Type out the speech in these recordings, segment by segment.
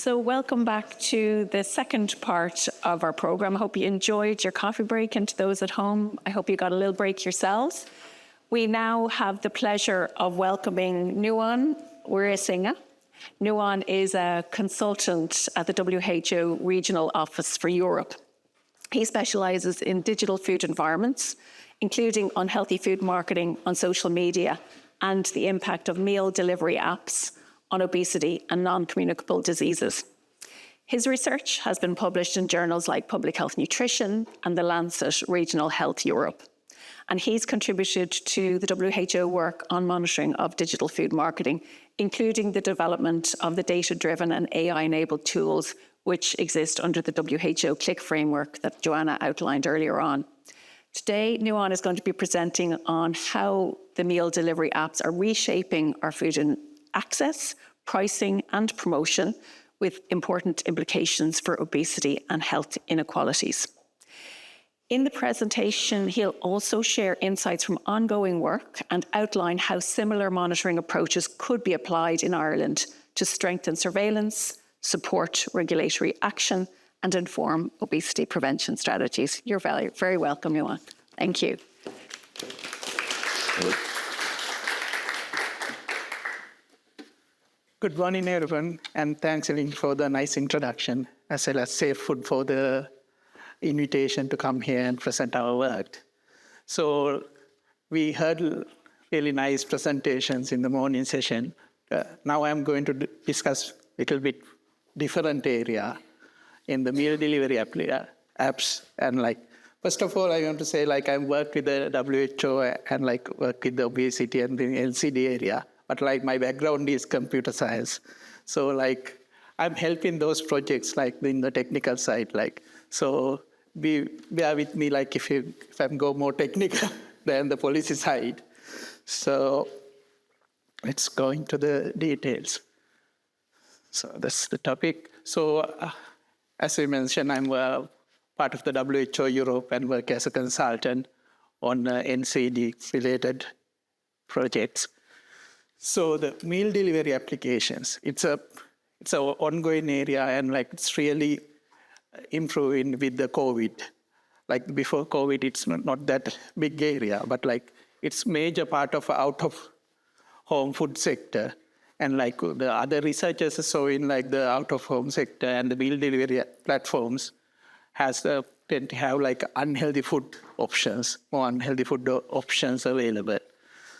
So welcome back to the second part of our programme. I hope you enjoyed your coffee break, and to those at home, I hope you got a little break yourselves. We now have the pleasure of welcoming Nuwan Weerasinghe. Nuwan is a consultant at the WHO Regional Office for Europe. He specialises in digital food environments, including unhealthy food marketing on social media and the impact of meal delivery apps on obesity and non-communicable diseases. His research has been published in journals like Public Health Nutrition and The Lancet Regional Health Europe. And he's contributed to the WHO work on monitoring of digital food marketing, including the development of the data-driven and AI-enabled tools which exist under the WHO Click framework that Joanna outlined earlier on. Today, Nuwan is going to be presenting on how the meal delivery apps are reshaping our food and access, pricing and promotion, with important implications for obesity and health inequalities. In the presentation, he'll also share insights from ongoing work and outline how similar monitoring approaches could be applied in Ireland to strengthen surveillance, support regulatory action, and inform obesity prevention strategies. You're very, very welcome, Nuwan. Thank you. Good morning, everyone, and thanks, Elaine, for the nice introduction, as well as Safefood for the invitation to come here and present our work. So we heard really nice presentations in the morning session. Now I'm going to discuss a little bit different area in the meal delivery apps. And first of all, I want to say I work with the WHO and work with the obesity and the LCD area. But my background is computer science. So I'm helping those projects in the technical side. So bear with me if I go more technical than the policy side. So let's go into the details. So that's the topic. So as we mentioned, I'm part of the WHO Europe and work as a consultant on NCD-related projects. So the meal delivery applications, it's an ongoing area, and it's really improving with the COVID. Before COVID, it's not that big area, but it's major part of out-of-home food sector. And the other researchers are showing the out-of-home sector and the meal delivery platforms tend to have unhealthy food options, more unhealthy food options available.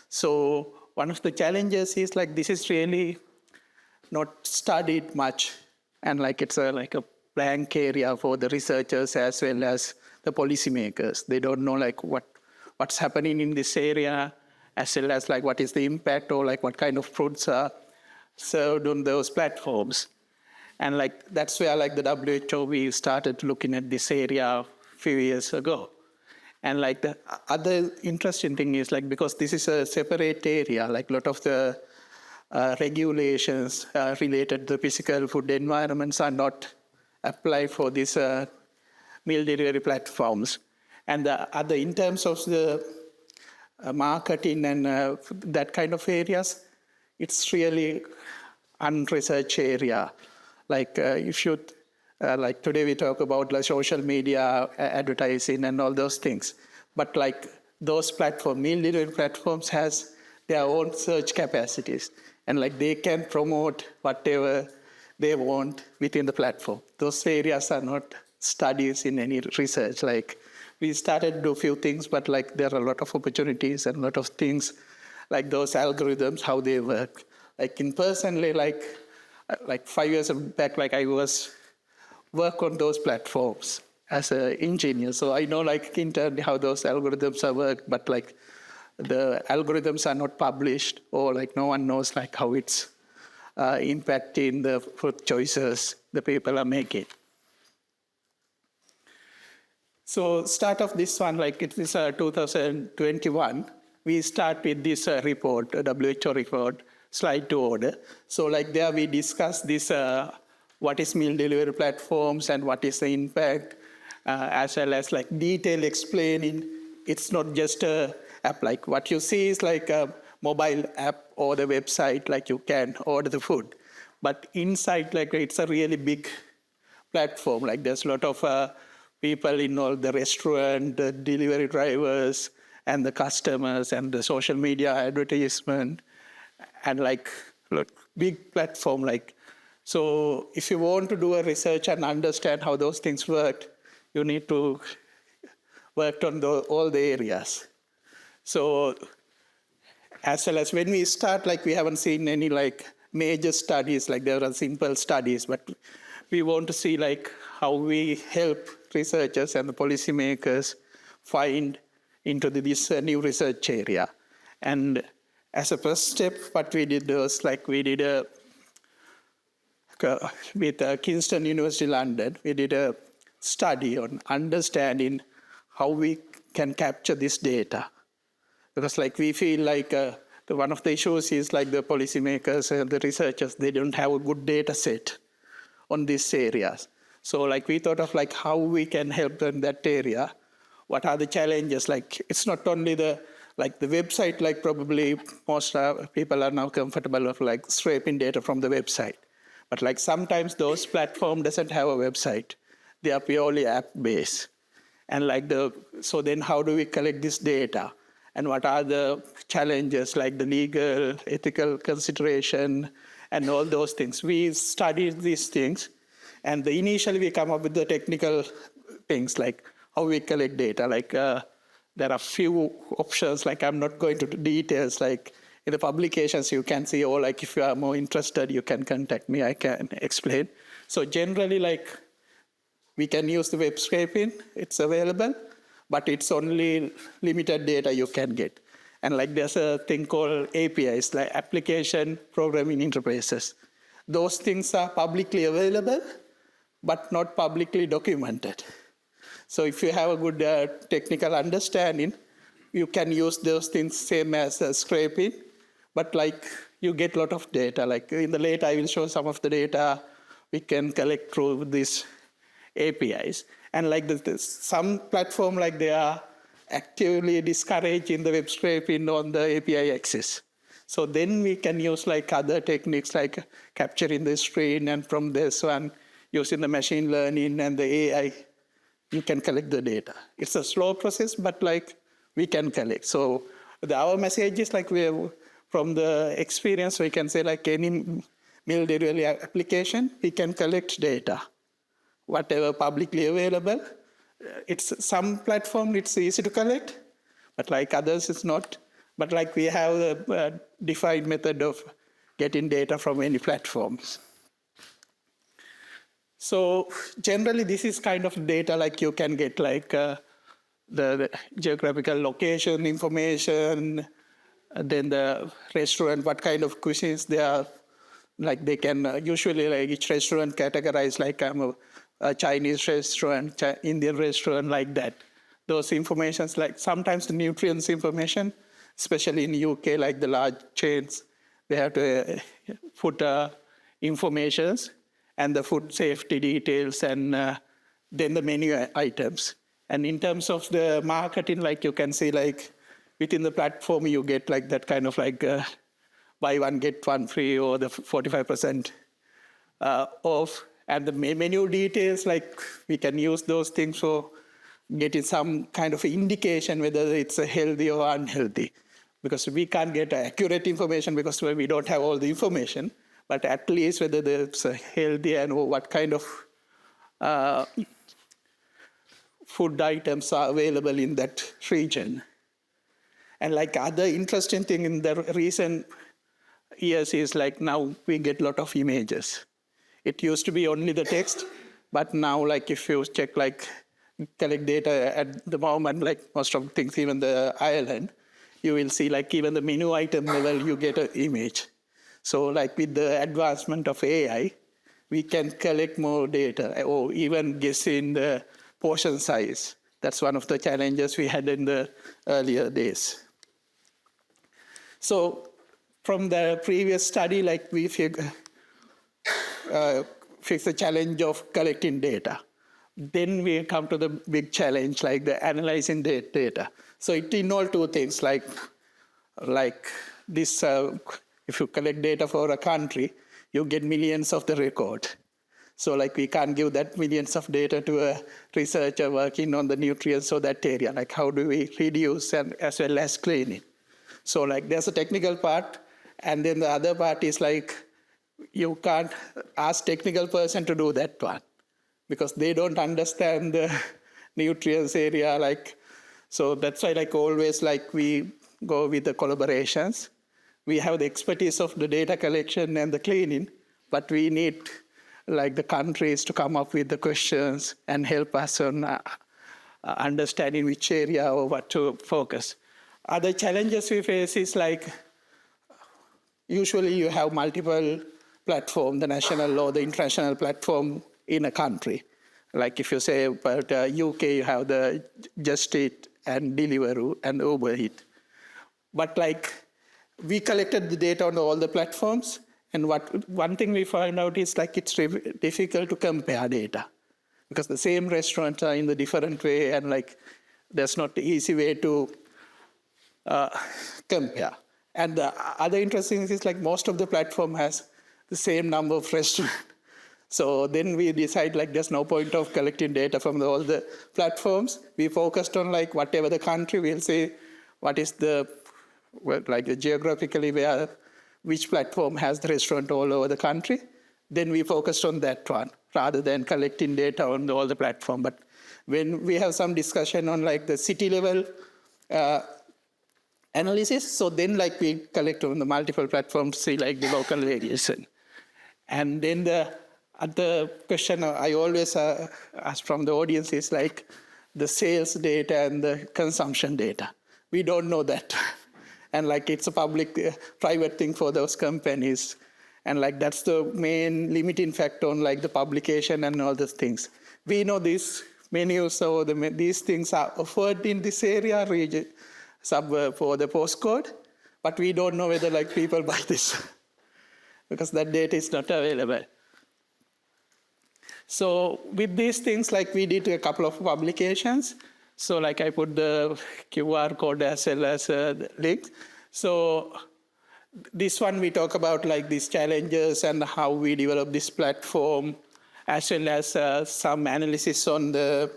So one of the challenges is this is really not studied much, and it's a blank area for the researchers as well as the policymakers. They don't know what's happening in this area, as well as what is the impact, or what kind of foods are served on those platforms. And that's where the WHO, we started looking at this area a few years ago. And the other interesting thing is because this is a separate area, a lot of the regulations related to physical food environments are not applied for these meal delivery platforms. And the other, in terms of the marketing and that kind of areas, it's really unresearched area. If you today we talk about social media advertising and all those things, but those platforms, meal delivery platforms, has their own search capacities, and they can promote whatever they want within the platform. Those areas are not studies in any research. We started to do a few things, but there are a lot of opportunities and a lot of things those algorithms, how they work. In personally, 5 years back, I was work on those platforms as an engineer. So I know internally how those algorithms are work, but the algorithms are not published, or no one knows how it's impacting the food choices the people are making. So start of this one, it is 2021, we start with this report, a WHO report, slide to order. So there we discuss this, what is meal delivery platforms and what is the impact, as well as detail explaining. It's not just a app. What you see is a mobile app or the website, you can order the food. But inside, like it's a really big platform. Like there's a lot of people in all the restaurant, the delivery drivers, and the customers, and the social media advertisement, and like look, big platform. Like so, if you want to do a research and understand how those things work, you need to work on all the areas. So as well as when we start, like we haven't seen any like major studies, like there are simple studies, but we want to see like how we help researchers and the policymakers find into this new research area. And as a first step, what we did was like we did with Kingston University London, we did a study on understanding how we can capture this data. Because like we feel like one of the issues is like the policymakers and the researchers, they don't have a good data set on these areas. So like we thought of like how we can help in that area. What are the challenges? Like it's not only the website, like probably most people are now comfortable with like scraping data from the website. But like sometimes those platforms doesn't have a website. They are purely app-based. And like so then how do we collect this data? And what are the challenges, like the legal, ethical consideration, and all those things. We studied these things, and initially we come up with the technical things, like how we collect data. Like there are few options, like I'm not going to details, like in the publications you can see, or like if you are more interested, you can contact me, I can explain. So generally, like we can use the web scraping, it's available, but it's only limited data you can get. And like there's a thing called APIs, like application programming interfaces. Those things are publicly available, but not publicly documented. So if you have a good technical understanding, you can use those things same as scraping, but like you get a lot of data. Like in the later, I will show some of the data we can collect through these APIs. And like some platform, like they are actively discouraging the web scraping on the API access. So then we can use like other techniques like capturing the screen, and from this one, using the machine learning and the AI, you can collect the data. It's a slow process, but like we can collect. So our message is like from the experience, we can say like any meal delivery application, we can collect data. Whatever publicly available, it's some platform it's easy to collect, but like others it's not. But like we have a defined method of getting data from any platforms. So generally this is kind of data like you can get like the geographical location information, then the restaurant, what kind of cuisines they are. Like they can usually like each restaurant categorize like I'm a Chinese restaurant, Indian restaurant, like that. Those informations, like sometimes the nutrients information, especially in UK, like the large chains, they have to put informations and the food safety details, and then the menu items. And in terms of the marketing, like you can see like within the platform, you get like that kind of like buy one, get one free, or the 45% off. And the menu details, like we can use those things for getting some kind of indication whether it's healthy or unhealthy. Because we can't get accurate information because we don't have all the information, but at least whether it's healthy and what kind of food items are available in that region. And like other interesting thing in the recent years is like now we get a lot of images. It used to be only the text, but now like if you check like collect data at the moment, like most of the things, even the Ireland, you will see like even the menu item level, you get an image. So like with the advancement of AI, we can collect more data or even guess in the portion size. That's one of the challenges we had in the earlier days. So from the previous study, like we fix the challenge of collecting data. Then we come to the big challenge, like the analyzing the data. So it involves two things, like this, if you collect data for a country, you get millions of the record. So like we can't give that millions of data to a researcher working on the nutrients of that area. Like how do we reduce and as well as clean it? So like there's a technical part, and then the other part is like you can't ask technical person to do that one because they don't understand the nutrients area. Like, so that's why like always like we go with the collaborations. We have the expertise of the data collection and the cleaning, but we need like the countries to come up with the questions and help us on understanding which area or what to focus. Other challenges we face is like, usually you have multiple platforms, the national or the international platform in a country. Like if you say about UK, you have the Just Eat and Deliveroo and Uber Eat. But like we collected the data on all the platforms, and one thing we found out is like it's difficult to compare data because the same restaurants are in the different way, and like there's not an easy way to compare. And the other interesting thing is like most of the platform has the same number of restaurants. So then we decide like there's no point of collecting data from all the platforms. We focused on like whatever the country, we'll say what is the, like geographically where, which platform has the restaurant all over the country. Then we focused on that one rather than collecting data on all the platform. But when we have some discussion on like the city level analysis, so then like we collect on the multiple platforms, see like the local variation. And then the other question I always ask from the audience is like the sales data and the consumption data. We don't know that. And like it's a public, private thing for those companies. And like that's the main limiting factor on like the publication and all those things. We know these menus or these things are offered in this area, region, suburb or the postcode, but we don't know whether like people buy this because that data is not available. So with these things, like we did a couple of publications. So like I put the QR code as well as the link. So this one we talk about like these challenges and how we develop this platform, as well as some analysis on the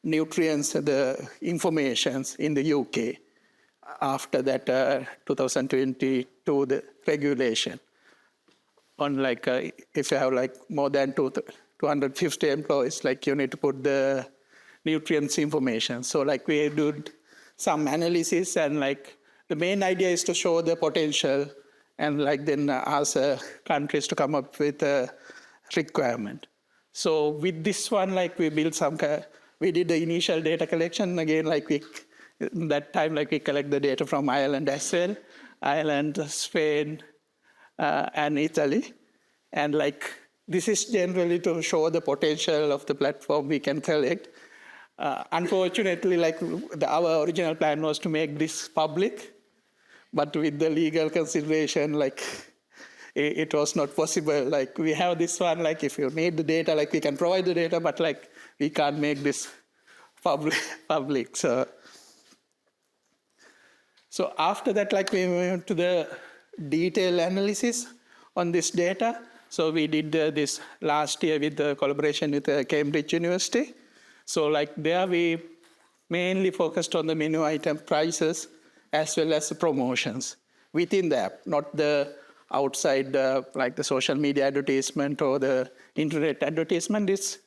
nutrients, the informations in the UK after that 2022 the regulation on like if you have like more than 250 employees, like you need to put the nutrients information. So like we do some analysis, and like the main idea is to show the potential and like then ask countries to come up with a requirement. So with this one, like we built some, we did the initial data collection. Again, like that time, like we collect the data from Ireland as well, Ireland, Spain, and Italy. And like this is generally to show the potential of the platform we can collect. Unfortunately, like our original plan was to make this public, but with the legal consideration, like it was not possible. Like we have this one, like if you need the data, like we can provide the data, but like we can't make this public. So after that, like we went to the detailed analysis on this data. So we did this last year with the collaboration with Cambridge University. So like there we mainly focused on the menu item prices as well as the promotions within the app, not the outside like the social media advertisement or the internet advertisement. It's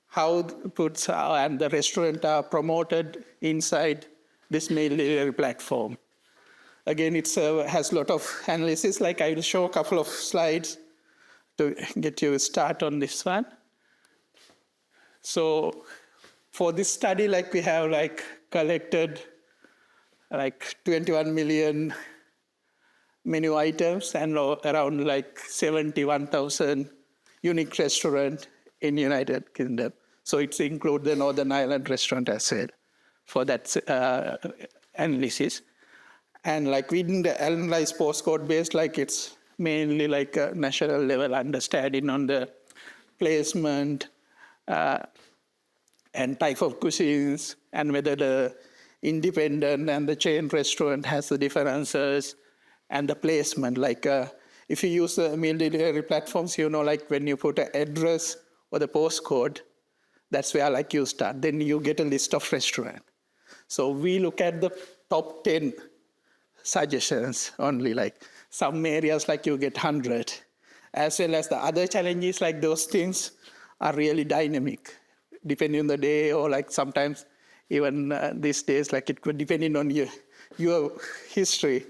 how foods and the restaurant are promoted inside this meal delivery platform. Again, it has a lot of analysis. Like I will show a couple of slides to get you start on this one. So for this study, like we have like collected like 21 million menu items and around like 71,000 unique restaurants in United Kingdom. So it's include the Northern Ireland restaurant as well for that analysis. And like we didn't analyze postcode based, like it's mainly like a national level understanding on the placement and type of cuisines, and whether the independent and the chain restaurant has the differences, and the placement, like if you use the meal delivery platforms, like when you put an address or the postcode, that's where like you start. Then you get a list of restaurants. So we look at the top 10 suggestions only, like some areas like you get 100, as well as the other challenges, like those things are really dynamic, depending on the day, or like sometimes even these days, like it could, depending on your history,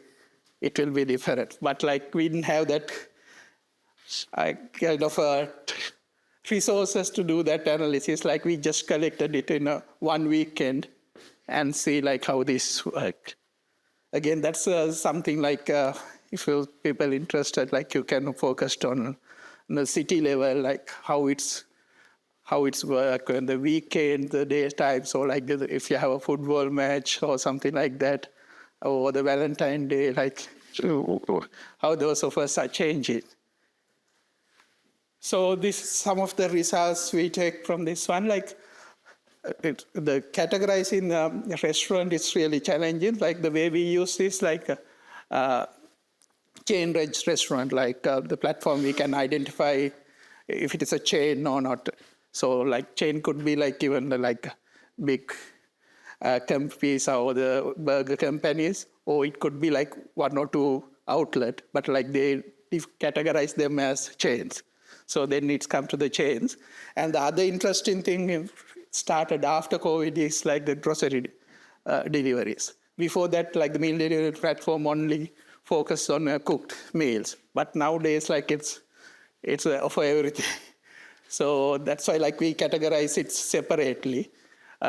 it will be different. But like we didn't have that kind of resources to do that analysis. Like we just collected it in one weekend and see like how this worked. Again, that's something like if people interested, like you can focus on the city level, like how it's work on the weekend, the daytime. So like if you have a football match or something like that, or the Valentine Day, like how those of us are changing. So this some of the results we take from this one, like the categorizing the restaurant is really challenging. Like the way we use this, like chain restaurant, like the platform we can identify if it is a chain or not. So like chain could be like even like big companies or the burger companies, or it could be like one or two outlet, but like they categorize them as chains. So then it's come to the chains. And the other interesting thing started after COVID is like the grocery deliveries. Before that, like the meal delivery platform only focused on cooked meals. But nowadays, like it's for everything. So that's why like we categorize it separately.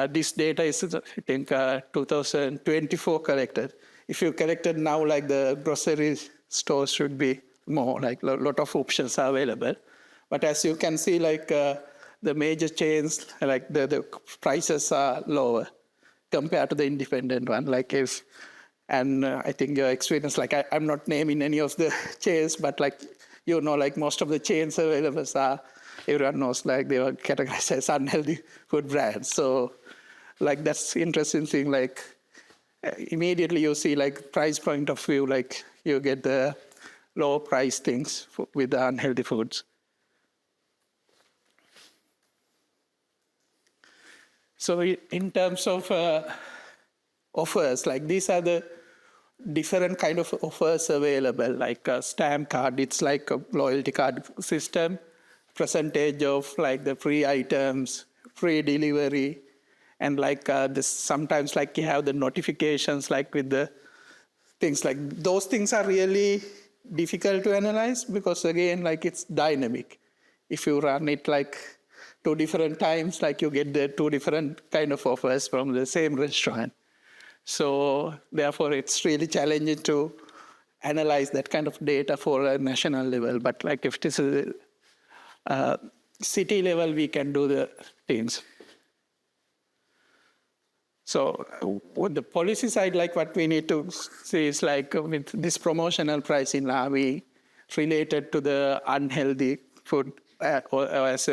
This data is, I think, 2024 collected. If you collected now, like the grocery stores should be more, like a lot of options are available. But as you can see, like the major chains, like the prices are lower compared to the independent one. Like I think your experience, like I'm not naming any of the chains, but like, like most of the chains available are, everyone knows, like they were categorized as unhealthy food brands. So like that's interesting thing, like immediately you see like price point of view, like you get the lower price things with the unhealthy foods. So in terms of offers, like these are the different kind of offers available, like a stamp card, it's like a loyalty card system, percentage of like the free items, free delivery, and like this sometimes like you have the notifications like with the things, like those things are really difficult to analyze because again, like it's dynamic. If you run it like 2 different times, like you get the 2 different kind of offers from the same restaurant. So therefore, it's really challenging to analyze that kind of data for a national level. But like if it is a city level, we can do the things. So with the policy side, like what we need to see is like with this promotional pricing, are we related to the unhealthy food or as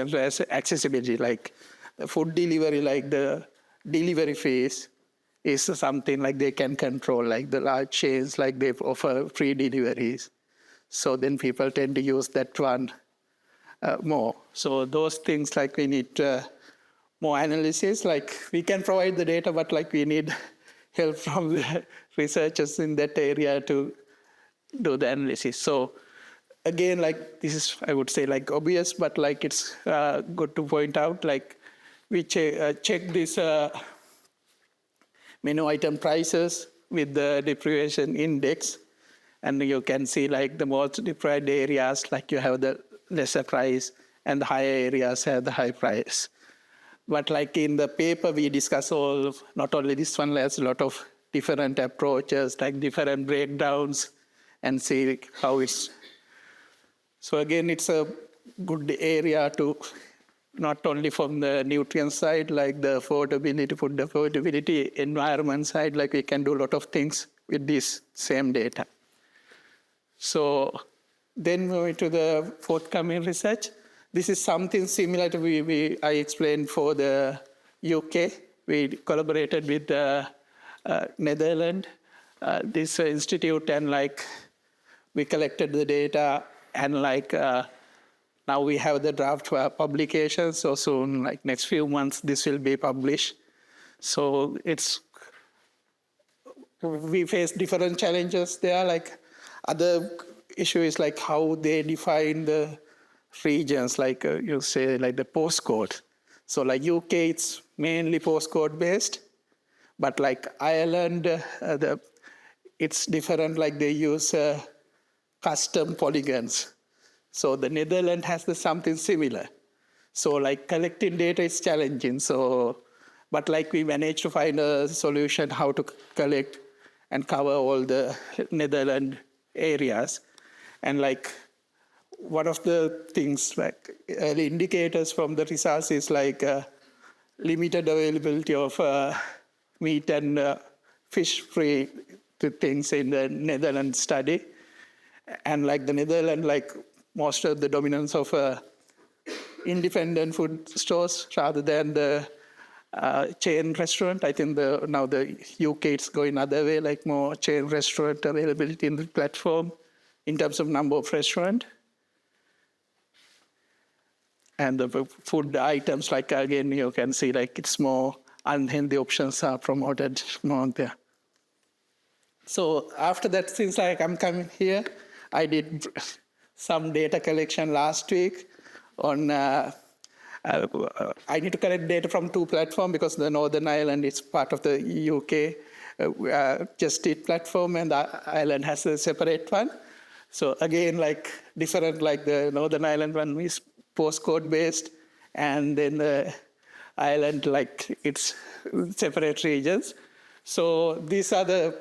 accessibility, like the food delivery, like the delivery fees is something like they can control, like the large chains, like they offer free deliveries. So then people tend to use that one more. So those things like we need more analysis, like we can provide the data, but like we need help from the researchers in that area to do the analysis. So again, like this is, I would say, like obvious, but like it's good to point out, like we check this menu item prices with the deprivation index, and you can see like the most deprived areas, like you have the lesser price, and the higher areas have the high price. But like in the paper, we discuss not only this one, there's a lot of different approaches, like different breakdowns, and see how it's. So again, it's a good area to, not only from the nutrient side, like the affordability, food affordability, environment side, like we can do a lot of things with this same data. So then moving to the forthcoming research. This is something similar to I explained for the UK. We collaborated with the Netherlands, this institute, and like we collected the data, and now we have the draft publication. So soon, like next few months, this will be published. So we face different challenges there. Like other issue is like how they define the regions, like you say, like the postcode. So like UK, it's mainly postcode based, but like Ireland, it's different. Like they use custom polygons. So the Netherlands has something similar. So like collecting data is challenging. So, but like we managed to find a solution how to collect and cover all the Netherlands areas. And like one of the things, like early indicators from the results is like limited availability of meat and fish-free things in the Netherlands study. And like the Netherlands, like most of the dominance of independent food stores rather than the chain restaurant. I think now the UK is going other way, like more chain restaurant availability in the platform in terms of number of restaurants. And the food items, like again, you can see like it's more unhealthy options are promoted more there. So after that, since like I'm coming here, I did some data collection last week on, I need to collect data from two platforms because the Northern Ireland is part of the UK Just Eat platform and the Ireland has a separate one. So again, like different, like the Northern Ireland one is postcode based and then the Ireland, like it's separate regions. So these are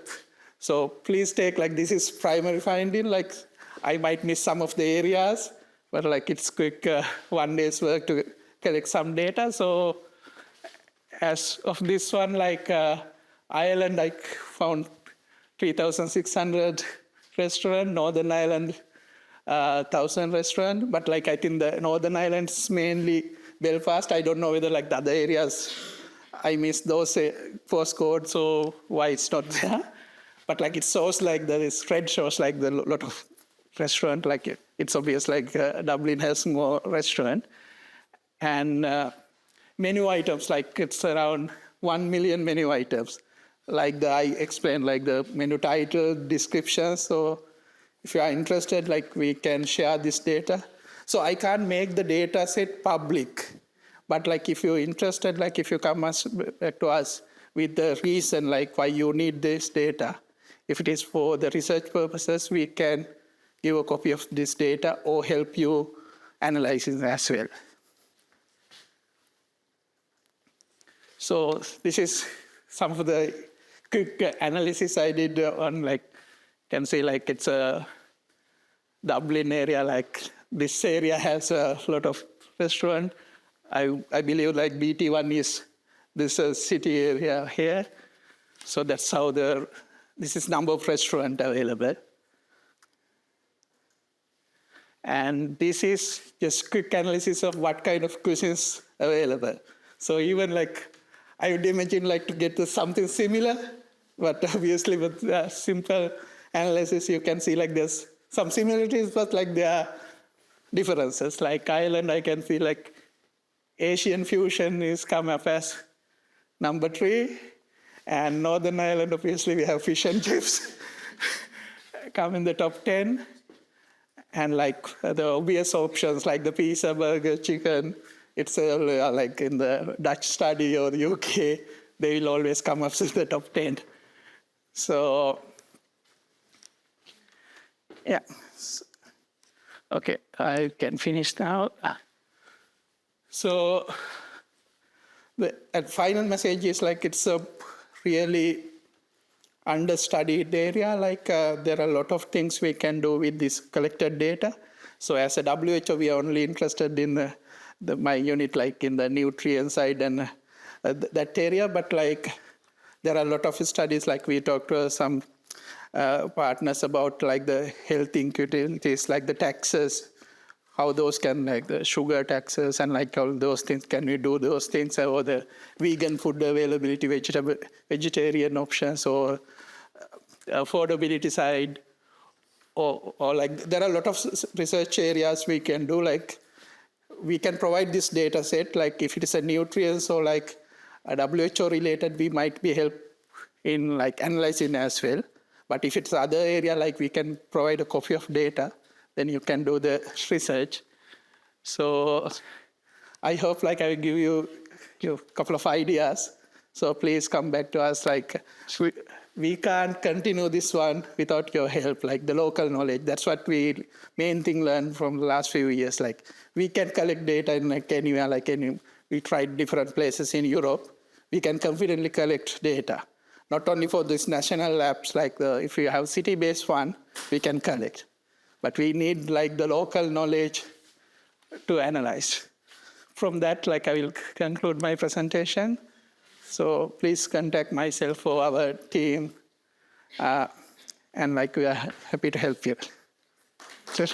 so please take like this is primary finding, like I might miss some of the areas, but like it's quick 1 day's work to collect some data. So as of this one, like Ireland, I found 3,600 restaurants, Northern Ireland, 1,000 restaurants. But like I think the Northern Ireland is mainly Belfast. I don't know whether like the other areas, I missed those postcodes, so why it's not there. But like it shows like this red shows like the lot of restaurant, like it's obvious like Dublin has more restaurant. And menu items, like it's around 1 million menu items. Like I explained, like the menu title, description. So if you are interested, like we can share this data. So I can't make the data set public. But like if you're interested, like if you come back to us with the reason like why you need this data, if it is for the research purposes, we can give a copy of this data or help you analyze it as well. So this is some of the quick analysis I did on like, can say like it's a Dublin area, like this area has a lot of restaurant. I believe like BT1 is this city area here. So that's how this is number of restaurants available. And this is just quick analysis of what kind of cuisines available. So even like, I would imagine like to get to something similar, but obviously with simple analysis, you can see like there's some similarities, but like there are differences. Like Ireland, I can see like Asian fusion is come up as number 3. And Northern Ireland, obviously, we have fish and chips come in the top 10. And like the obvious options, like the pizza, burger, chicken, it's like in the Dutch study or the UK, they will always come up in the top 10. So, yeah. Okay, I can finish now. So, the final message is like it's a really understudied area. Like there are a lot of things we can do with this collected data. So as a WHO, we are only interested in my unit, like in the nutrient side and that area. But like there are a lot of studies, like we talked to some partners about like the health inequities, like the taxes, how those can, like the sugar taxes and like all those things, can we do those things, or the vegan food availability, vegetarian options, or affordability side, or like there are a lot of research areas we can do, like we can provide this data set, like if it is a nutrients or like a WHO related, we might be help in like analyzing as well. But if it's other area, like we can provide a copy of data, then you can do the research. So I hope like I will give you a couple of ideas. So please come back to us. Like we can't continue this one without your help, like the local knowledge. That's what we main thing learned from the last few years. Like we can collect data in like anywhere, like we tried different places in Europe. We can confidently collect data, not only for this national labs, like if you have city-based one, we can collect. But we need like the local knowledge to analyze. From that, like I will conclude my presentation. So please contact myself or our team, and like we are happy to help you. Sure.